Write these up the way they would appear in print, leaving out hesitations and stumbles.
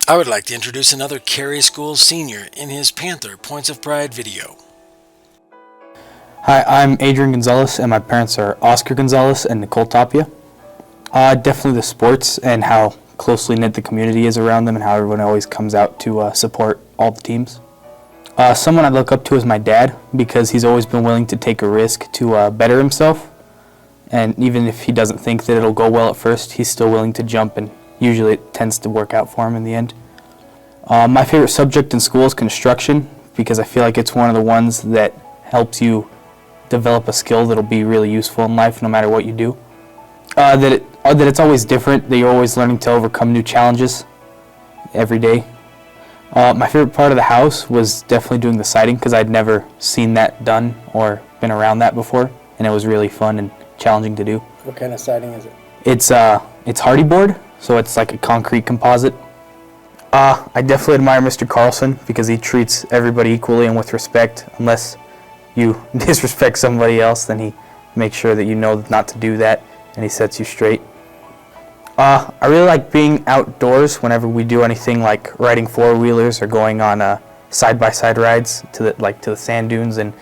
I would like to introduce another Carey School senior in his Panther Points of Pride video. Hi, I'm Adrian Gonzales, and my parents are Oscar Gonzalez and Nicole Tapia. Definitely the sports and how closely knit the community is around them and how everyone always comes out to support all the teams. Someone I look up to is my dad because he's always been willing to take a risk to better himself. And even if he doesn't think that it'll go well at first, he's still willing to jump, and usually it tends to work out for him in the end. My favorite subject in school is construction because I feel like it's one of the ones that helps you develop a skill that'll be really useful in life no matter what you do. That it's always different, that you're always learning to overcome new challenges every day. My favorite part of the house was definitely doing the siding because I'd never seen that done or been around that before, and it was really fun and challenging to do. What kind of siding is it? It's hardy board, so it's like a concrete composite. I definitely admire Mr. Carlson because he treats everybody equally and with respect. Unless you disrespect somebody else, then he makes sure that you know not to do that, and he sets you straight. I really like being outdoors whenever we do anything like riding four-wheelers or going on side-by-side rides to the sand dunes in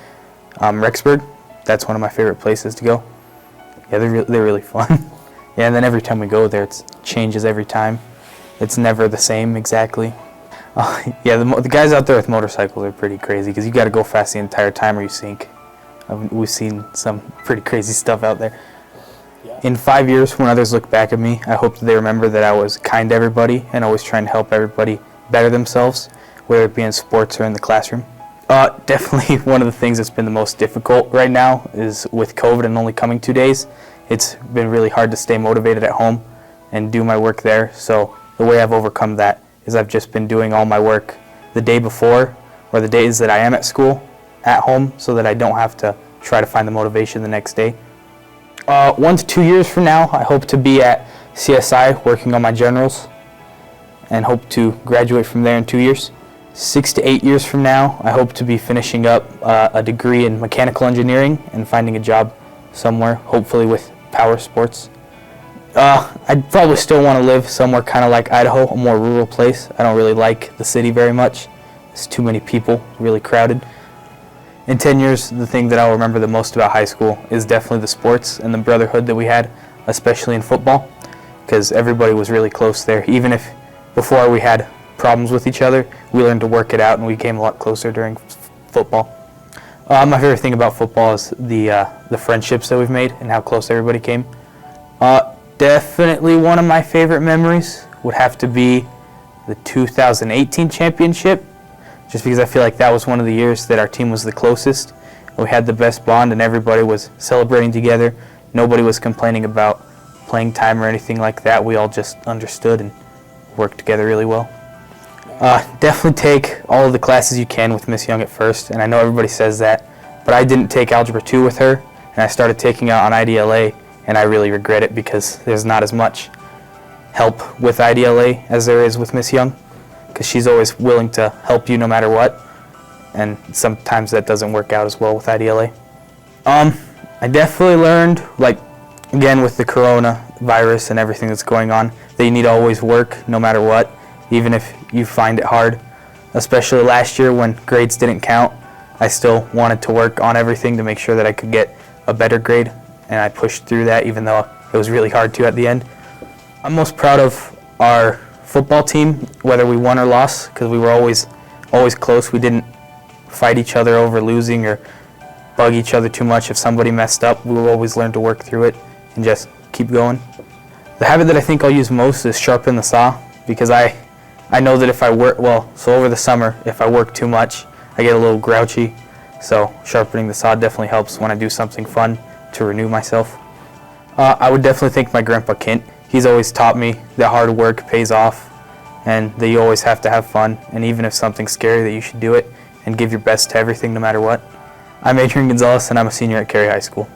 Rexburg. That's one of my favorite places to go. Yeah, they're really fun. Yeah, and then every time we go there, it changes every time. It's never the same exactly. Yeah, the guys out there with motorcycles are pretty crazy because you got to go fast the entire time or you sink. We've seen some pretty crazy stuff out there. Yeah. In 5 years, when others look back at me, I hope that they remember that I was kind to everybody and always trying to help everybody better themselves, whether it be in sports or in the classroom. Definitely one of the things that's been the most difficult right now is with COVID and only coming 2 days. It's been really hard to stay motivated at home and do my work there. So the way I've overcome that is I've just been doing all my work the day before or the days that I am at school at home so that I don't have to try to find the motivation the next day. 1 to 2 years from now, I hope to be at CSI working on my generals and hope to graduate from there in 2 years. 6 to 8 years from now, I hope to be finishing up a degree in mechanical engineering and finding a job somewhere, hopefully with power sports. I'd probably still want to live somewhere kind of like Idaho, a more rural place. I don't really like the city very much. There's too many people, really crowded. In 10 years, the thing that I'll remember the most about high school is definitely the sports and the brotherhood that we had, especially in football, because everybody was really close there. Even if before we had problems with each other, we learned to work it out and we came a lot closer during football. My favorite thing about football is the friendships that we've made and how close everybody came. Definitely one of my favorite memories would have to be the 2018 championship, just because I feel like that was one of the years that our team was the closest. We had the best bond and everybody was celebrating together. Nobody was complaining about playing time or anything like that. We all just understood and worked together really well. Definitely take all of the classes you can with Miss Young at first, and I know everybody says that, but I didn't take Algebra 2 with her, and I started taking it on IDLA, and I really regret it because there's not as much help with IDLA as there is with Miss Young, because she's always willing to help you no matter what, and sometimes that doesn't work out as well with IDLA. I definitely learned, again with the coronavirus and everything that's going on, that you need to always work no matter what, even if you find it hard. Especially last year when grades didn't count, I still wanted to work on everything to make sure that I could get a better grade, and I pushed through that even though it was really hard to at the end. I'm most proud of our football team, whether we won or lost, because we were always close. We didn't fight each other over losing or bug each other too much. If somebody messed up, we would always learn to work through it and just keep going. The habit that I think I'll use most is sharpen the saw, because I know that if I work, so over the summer, if I work too much, I get a little grouchy. So sharpening the saw definitely helps when I do something fun to renew myself. I would definitely thank my grandpa Kent. He's always taught me that hard work pays off and that you always have to have fun, and even if something's scary, that you should do it and give your best to everything no matter what. I'm Adrian Gonzales and I'm a senior at Carey High School.